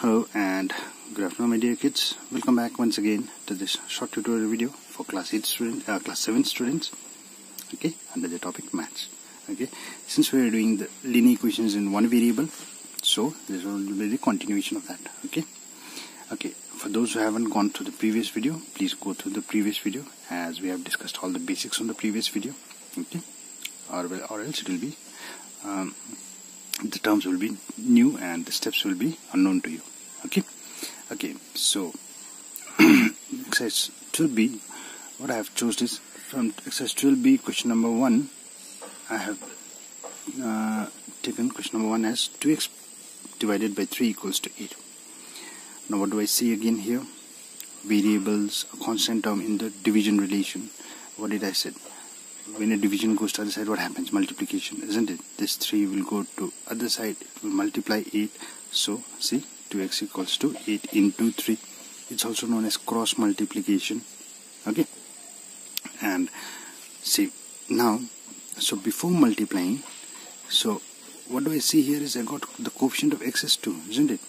Hello and good afternoon, my dear kids. Welcome back once again to this short tutorial video for class 7 students. Okay, under the topic maths. Okay, since we are doing the linear equations in one variable, so this will be the continuation of that. Okay. For those who haven't gone through the previous video, please go through the previous video as we have discussed all the basics on the previous video. Okay, or else it will be the terms will be new and the steps will be unknown to you. Okay, so exercise 12b, what I have chosen is from exercise 12b, question number 1. I have taken question number 1 as 2x divided by 3 equals to 8. Now what do I see again here? Variables, a constant term in the division relation. What did I say? When a division goes to the other side, what happens? Multiplication, isn't it? This 3 will go to other side, it will multiply 8. So see, 2x equals to 8 into 3. It's also known as cross multiplication. Okay, and see now, so before multiplying, so what do I see here is I got the coefficient of x is 2, isn't it?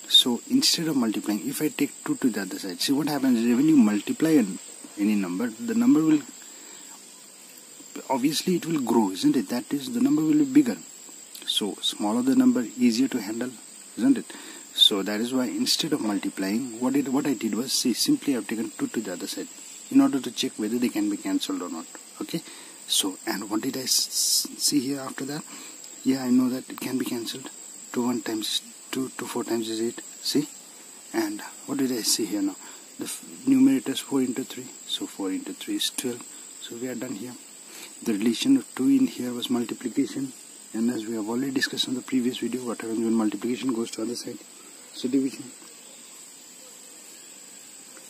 So instead of multiplying, if I take 2 to the other side, see what happens is when you multiply any number, the number will obviously it will grow, isn't it? That is, the number will be bigger. So smaller the number, easier to handle, isn't it? So that is why instead of multiplying, what I did was, see, simply I have taken 2 to the other side in order to check whether they can be cancelled or not. Okay, so and what did I see here after that? Yeah, I know that it can be cancelled. 2 1 times 2, 2 4 times is 8. See, and what did I see here now? The numerator is 4 into 3, so 4 into 3 is 12. So we are done here. The relation of 2 in here was multiplication, and as we have already discussed in the previous video, what happens when multiplication goes to the other side? So division.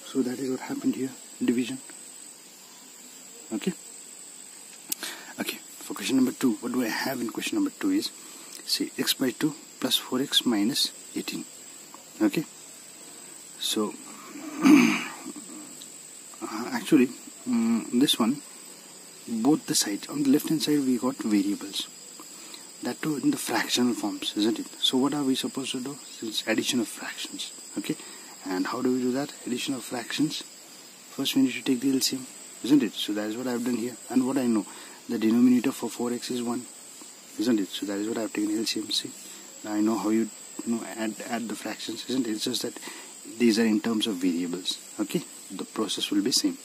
So that is what happened here, division. Okay, for question number 2, what do I have in question number 2 is, see, x by 2 plus 4x minus 18. Okay, so actually this one, both the sides, on the left hand side we got variables, that too in the fractional forms, isn't it? So what are we supposed to do? It's addition of fractions. Okay, and how do we do that? Addition of fractions, first we need to take the LCM, isn't it? So that is what I have done here. And what I know, the denominator for 4x is 1, isn't it? So that is what I have taken LCM. See, now I know how you add the fractions, isn't it? It's just that these are in terms of variables. Okay, the process will be same.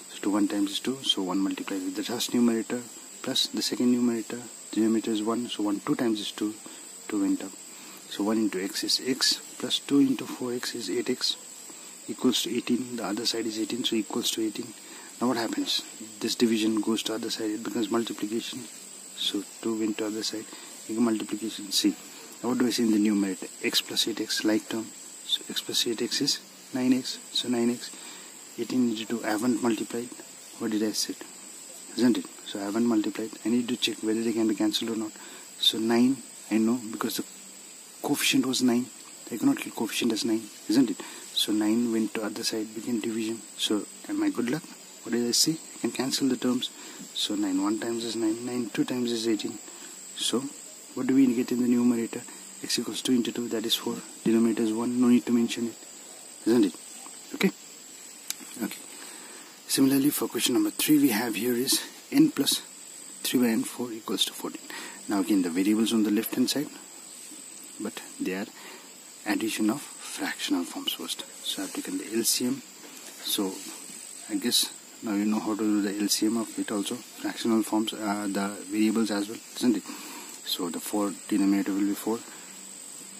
So 2 1 times is 2, so 1 multiplied with the first numerator plus the second numerator. The numerator is 1, so 1 2 times is 2, 2 went up. So 1 into x is x plus 2 into 4x is 8x equals to 18. The other side is 18, so equals to 18. Now what happens? This division goes to other side, it becomes multiplication. So 2 went to other side, multiplication. See, now what do I say in the numerator? X plus 8x, like term. So x plus 8x is 9x, so 9x. 18 into 2, I haven't multiplied. What did I say? Isn't it? So I haven't multiplied. I need to check whether they can be cancelled or not. So 9, I know, because the coefficient was 9. I cannot kill coefficient as 9, isn't it? So 9 went to other side, became division. So am I good luck? What did I say? I can cancel the terms. So 9 1 times is 9, 9 2 times is 18. So what do we get in the numerator? X equals 2 into 2, that is 4. Denominator is 1, no need to mention it, isn't it? Okay. Similarly, for question number 3, we have here is n plus 3 by n 4 equals to 14. Now again, the variables on the left hand side, but they are addition of fractional forms first. So I have taken the LCM. So I guess now you know how to do the LCM of it also. Fractional forms, the variables as well, isn't it? So the 4 denominator will be 4.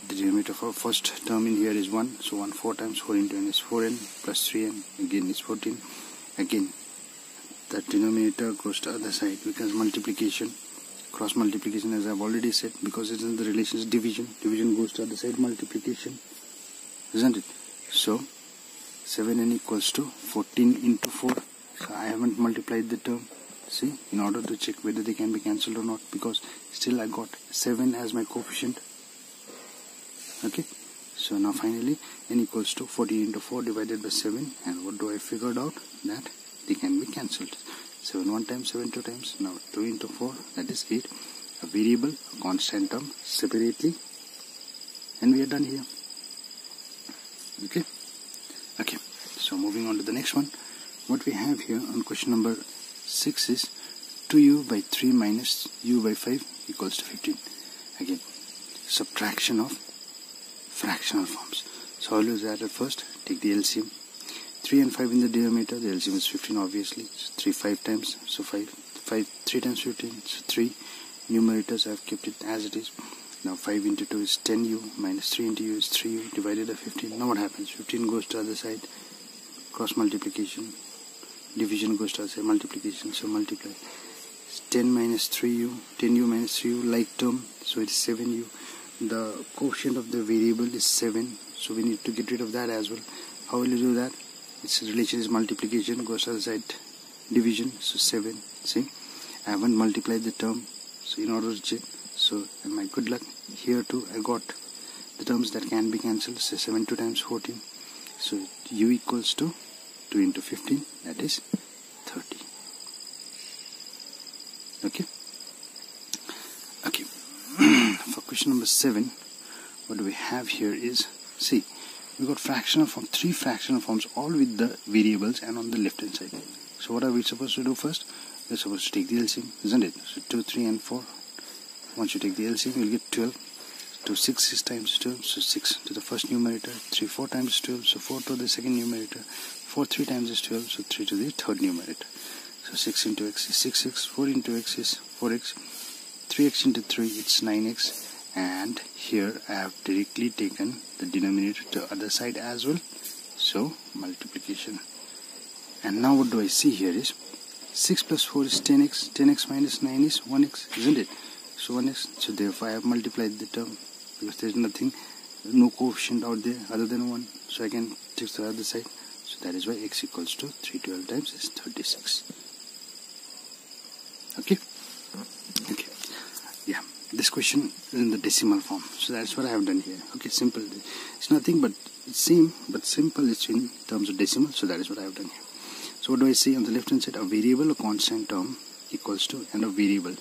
The denominator for first term in here is 1. So 1 4 times 4 into n is 4n plus 3n, again is 14. Again, that denominator goes to other side because multiplication, cross multiplication, as I have already said, because it's in the relations division. Division goes to other side, multiplication, isn't it? So 7n equals to 14 into 4. So I haven't multiplied the term, see, in order to check whether they can be cancelled or not, because still I got 7 as my coefficient. Okay, so now finally n equals to 14 into 4 divided by 7, and what do I figured out? That they can be cancelled. 7 1 times, 7 2 times. Now 2 into 4, that is 8. A variable, a constant term separately, and we are done here. Okay, so moving on to the next one. What we have here on question number 6 is 2u by 3 minus u by 5 equals to 15. Again, subtraction of fractional forms. So I'll use that at first. Take the LCM. 3 and 5 in the denominator. The LCM is 15 obviously. So 3 5 times. So 5 3 times 15. So 3. Numerators I have kept it as it is. Now 5 into 2 is 10u minus 3 into u is 3u divided by 15. Now what happens? 15 goes to the other side. Cross multiplication. Division goes to the other side. Multiplication. So multiply. 10 minus 3u. 10u minus 3u like term. So it's 7u. The quotient of the variable is 7. So we need to get rid of that as well. How will you do that? Its relation is multiplication. Goes to the other side. Division. So 7. See? I haven't multiplied the term. So in order to check. So and my good luck here too I got the terms that can be cancelled. So 7 2 times 14. So u equals to 2 into 15, that is 30. Okay. For question number 7, what do we have here is, see, we got fractional form, 3 fractional forms, all with the variables and on the left hand side. So what are we supposed to do first? We're supposed to take the LCM, isn't it? So 2, 3 and 4. Once you take the LCM, you'll get 12. 2 6 is times 12, so 6 to the first numerator. 3 4 times 12, so 4 to the second numerator. 4 3 times is 12, so 3 to the third numerator. So 6 into x is 6x, 4 into x is 4x, 3x into 3 it's 9x, and here I have directly taken the denominator to the other side as well, so multiplication. And now what do I see here is 6 plus 4 is 10x, 10x minus 9 is 1x, isn't it? So 1x, so therefore I have multiplied the term because there is nothing, no coefficient out there other than 1, so I can take the other side. So that is why x equals to 312 times is 36. Okay. Yeah, this question is in the decimal form, so that's what I have done here. Okay, simple. It's nothing but it's same but simple. It's in terms of decimal, so that is what I have done here. So what do I say on the left hand side? A variable, a constant term equals to, and a variable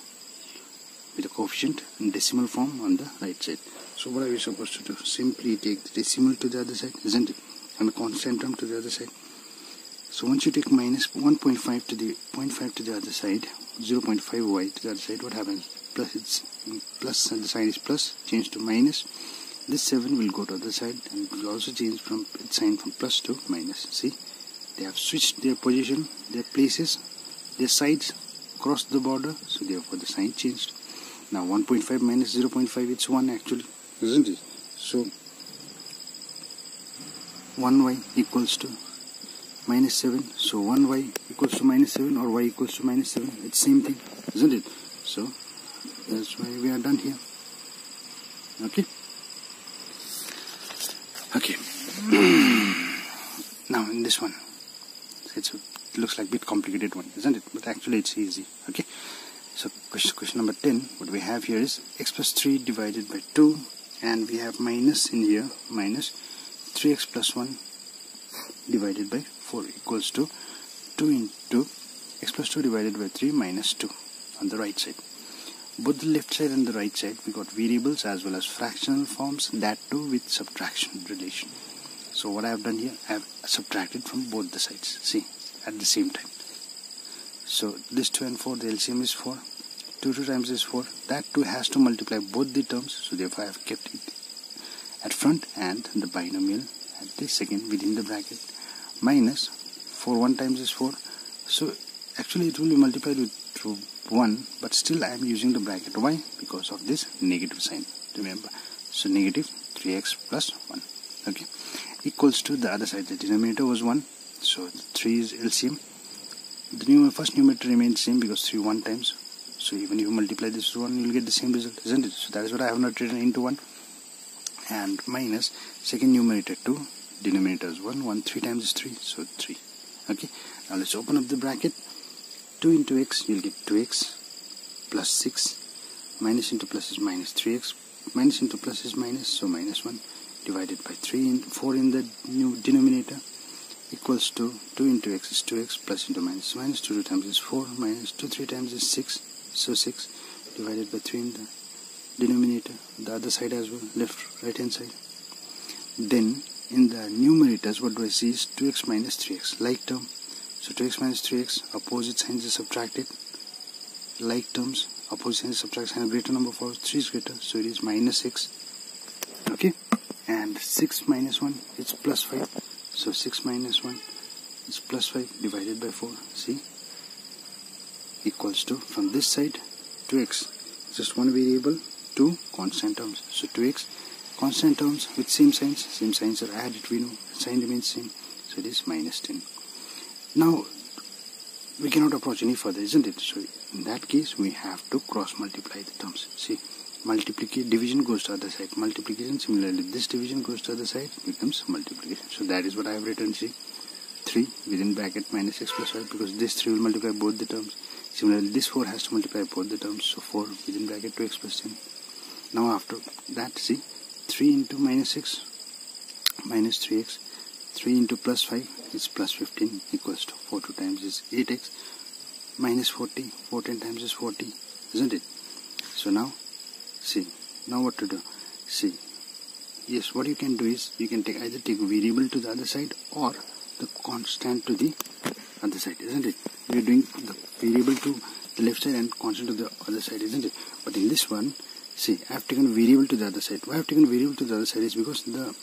with a coefficient in decimal form on the right side. So what are we supposed to do? Simply take the decimal to the other side, isn't it? And the constant term to the other side. So once you take minus 1.5 to the 0.5 to the other side, 0.5y to the other side, what happens? Plus, it's plus and the sign is plus, change to minus. This 7 will go to the other side and will also change from its sign from plus to minus. See, they have switched their position, their places, their sides crossed the border, so therefore the sign changed. Now 1.5 minus 0.5, it's 1 actually, isn't it? So 1y equals to minus 7. So 1y equals to minus 7 or y equals to minus 7. It's same thing, isn't it? So that's why we are done here. Okay. Now in this one, it looks like a bit complicated one, isn't it? But actually it's easy. Okay. So question number 10, what we have here is x plus 3 divided by 2, and we have minus in here, minus 3x plus 1 divided by 4 equals to 2 into x plus 2 divided by 3 minus 2 on the right side. Both the left side and the right side we got variables as well as fractional forms, that too with subtraction relation. So what I have done here, I have subtracted from both the sides, see, at the same time. So this 2 and 4, the LCM is 4. 2 times is 4. That 2 has to multiply both the terms, so therefore I have kept it at front and the binomial at the second within the bracket. Minus 4 1 times is 4. So actually it will be multiplied with 1, but still I am using the bracket. Why? Because of this negative sign, remember. So negative 3x plus 1. Okay. Equals to the other side. The denominator was 1. So 3 is LCM. The first numerator remains same because 3 1 times. So even if you multiply this with 1, you will get the same result, isn't it? So that is what I have not written into 1. And minus second numerator 2, denominator is 1. 1 3 times is 3, so 3. Okay. Now let's open up the bracket. 2 into x, you will get 2x plus 6. Minus into plus is minus 3x. Minus into plus is minus, so minus 1 divided by 3 and 4 in the new denominator. Equals to 2 into x is 2x plus into minus. Minus 2 times is 4, minus 2 3 times is 6, so 6 divided by 3 in the denominator, the other side as well, left right hand side. Then in the numerators, what do I see is 2x minus 3x, like term. So 2x minus 3x, opposite signs is subtracted, like terms, opposite signs is subtracted, sign a greater number for 3 is greater, so it is minus 6. Okay, and 6 minus 1 is plus 5, so 6 minus 1 is plus 5 divided by 4, see, equals to, from this side, 2x, just one variable, 2 constant terms, so 2x, constant terms with same signs are added, we know, sign remains same, so it is minus 10. Now, we cannot approach any further, isn't it? So, in that case, we have to cross multiply the terms. See, multiplication, division goes to other side, multiplication, similarly, this division goes to other side, becomes multiplication. So, that is what I have written, see, 3 within bracket minus x plus 5, because this 3 will multiply both the terms. Similarly, this 4 has to multiply both the terms, so 4 within bracket 2x plus 10. Now, after that, see, 3 into minus 6 minus 3x, 3 into plus 5 is plus 15 equals to 4 2 times is 8x minus 40, 4 10 times is 40, isn't it? So now, see, now what to do? See, yes, what you can do is, you can either take variable to the other side or the constant to the other side, isn't it? We are doing the variable to the left side and constant to the other side, isn't it? But in this one, see, I have taken variable to the other side. Why I have taken variable to the other side is because the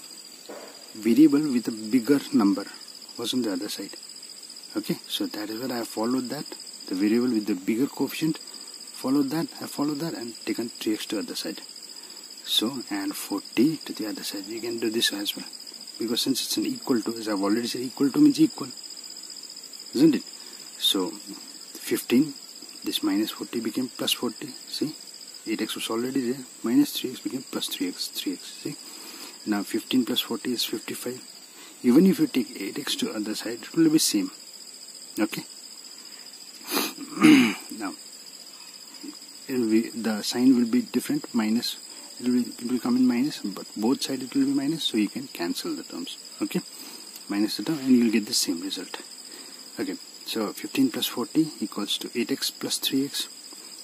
variable with a bigger number was on the other side. Okay, so that is why I have followed that. The variable with the bigger coefficient, followed that, I followed that and taken 3x to the other side. So, and 40 to the other side. You can do this as well. Because since it's an equal to, as I have already said, equal to means equal, isn't it? So, 15, this minus 40 became plus 40, see? 8x was already there, minus 3x became plus 3x, see? Now 15 plus 40 is 55. Even if you take 8x to other side, it will be same. Okay? Now, the sign will be different, minus, it will come in minus, but both sides it will be minus, so you can cancel the terms. Okay? Minus the term and you will get the same result. Okay, so 15 plus 40 equals to 8x plus 3x.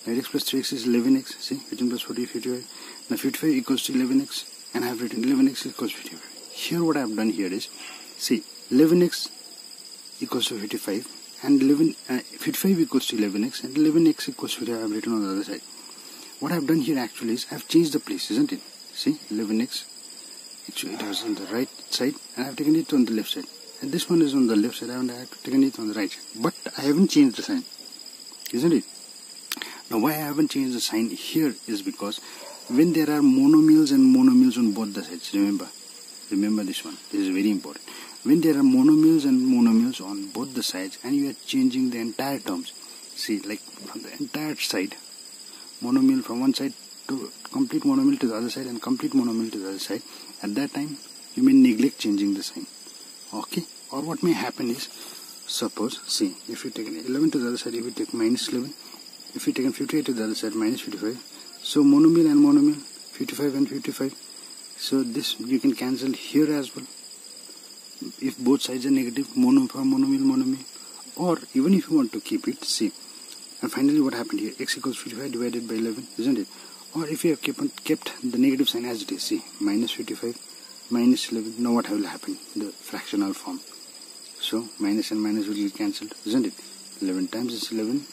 8x plus 3x is 11x, see, 15 plus 40 is 55. Now 55 equals to 11x, and I have written 11x equals 55. Here what I have done here is, see, 11x equals to 55, and 55 equals to 11x, and 11x equals to 55 I have written on the other side. What I have done here actually is, I have changed the place, isn't it? See, 11x, actually it was on the right side, and I have taken it on the left side. And this one is on the left side, and I have taken it on the right side. But I haven't changed the sign, isn't it? Now why I haven't changed the sign here is because when there are monomials and monomials on both the sides, remember this one, this is very important. When there are monomials and monomials on both the sides and you are changing the entire terms, see, like from the entire side, monomial from one side to complete monomial to the other side and complete monomial to the other side, at that time you may neglect changing the sign. Okay, or what may happen is, suppose, see, if you take 11 to the other side, if you take minus 11, if you take 58 to the other side, minus 55, so monomial and monomial, 55 and 55, so this you can cancel here as well, if both sides are negative, monomial, or even if you want to keep it, see, and finally what happened here, x equals 55 divided by 11, isn't it? Or if you have kept the negative sign as it is, see, minus 55, minus 11, now what will happen? The fractional form. So, minus and minus will get cancelled, isn't it? 11 times is 11,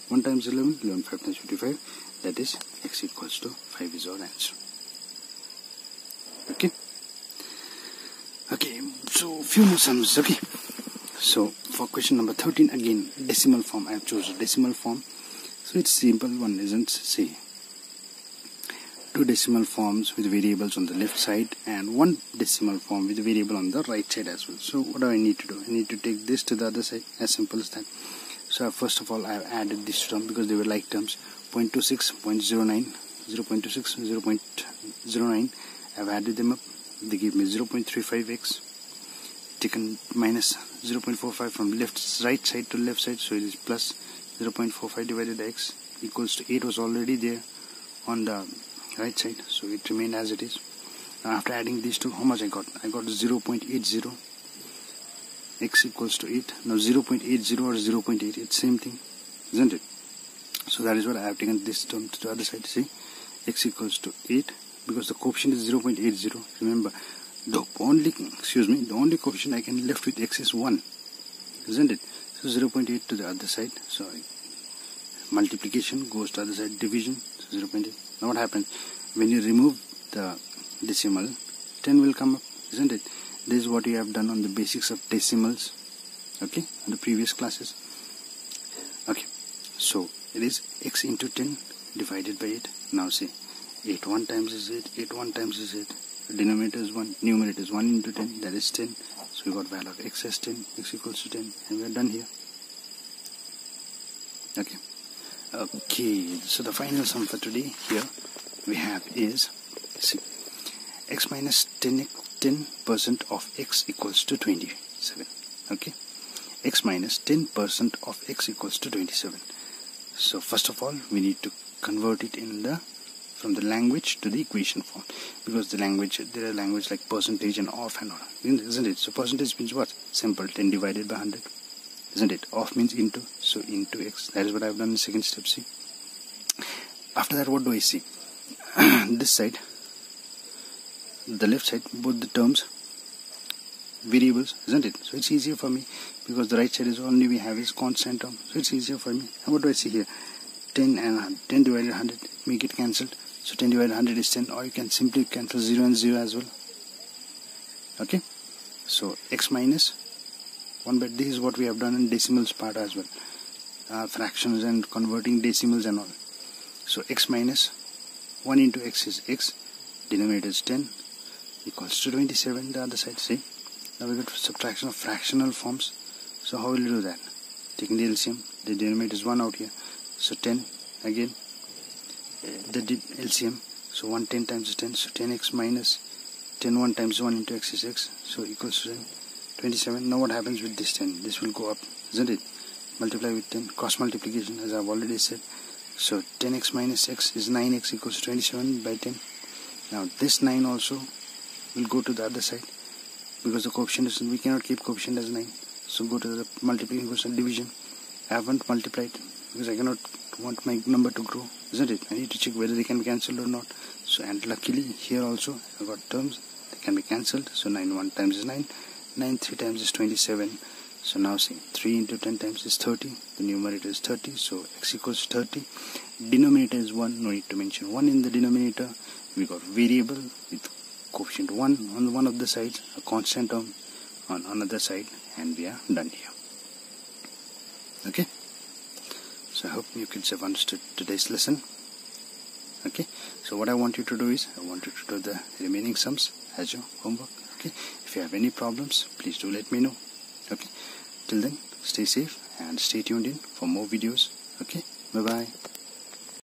1 times 11, 5 times 55, that is x equals to 5 is our answer. Okay? Okay, so few more sums, okay? So, for question number 13, again, decimal form, I have chosen decimal form. So, it's simple one, isn't it? See, 2 decimal forms with variables on the left side and 1 decimal form with a variable on the right side as well. So what do I need to do? I need to take this to the other side, as simple as that. So first of all, I have added this term because they were like terms, 0.26, 0.09, 0.26, 0.09. I have added them up. They give me 0.35x, taken minus 0.45 from right side to left side, so it is plus 0.45 divided by x equals to 8 was already there on the right side, so it remained as it is. Now after adding these two, how much I got? I got 0.80, x equals to 8. Now 0.80 or 0.8, it's same thing, isn't it? So that is what I have taken this term to the other side. See, x equals to 8, because the coefficient is 0.80. Remember, the only coefficient I can left with x is 1, isn't it? So 0.8 to the other side, so multiplication goes to the other side, division, so 0.8. Now what happens when you remove the decimal? 10 will come up, isn't it? This is what you have done on the basics of decimals, okay, in the previous classes. Okay, so it is x into 10 divided by 8. Now see, 8 1 times is 8, 8 1 times is 8. The denominator is 1, numerator is 1 into 10, that is 10. So we got value of x as 10, x equals to 10, and we are done here. Okay. Okay, so the final sum for today here we have is, see, x minus 10% of x equals to 27. Okay, x minus 10% of x equals to 27. So first of all, we need to convert it from the language to the equation form, because there are language like percentage and off and all, isn't it? So percentage means what? Simple, 10 divided by 100, isn't it? Off means into, so into x. That is what I have done in the second step. See, after that, what do I see? This side, the left side, both the terms variables, isn't it? So it's easier for me, because the right side is only we have is constant term, so it's easier for me. And what do I see here? 10 and 10 divided 100, make it cancelled. So 10 divided 100 is 10, or you can simply cancel 0 and 0 as well. Okay, so x minus 1, but this is what we have done in decimals part as well, fractions and converting decimals and all. So x minus 1 into x is x, denominator is 10, equals to 27, the other side. See, now we got subtraction of fractional forms. So how will you do that? Taking the LCM, the denominator is 1 out here, so 10 again, the LCM, so 1 10 times is 10, so 10x minus 10 1 times 1 into x is x, so equals to 27. Now what happens with this 10? This will go up, isn't it? Multiply with 10, cross multiplication, as I have already said. So 10x minus x is 9x equals to 27 by 10. Now this 9 also will go to the other side, because the coefficient is, we cannot keep coefficient as 9. So go to the multiplication, goes to division. I haven't multiplied because I cannot want my number to grow, isn't it? I need to check whether they can be cancelled or not. So, and luckily here also I got terms, they can be cancelled. So 9 1 times is 9, 9 3 times is 27. So now see, 3 into 10 times is 30, the numerator is 30, so x equals 30, denominator is 1, no need to mention 1 in the denominator. We got variable with coefficient 1 on one of the sides, a constant term on another side, and we are done here. Okay, so I hope you kids have understood today's lesson. Okay, so what I want you to do is, I want you to do the remaining sums as your homework. Okay, if you have any problems, please do let me know. Okay, till then, stay safe and stay tuned in for more videos. Okay, bye bye.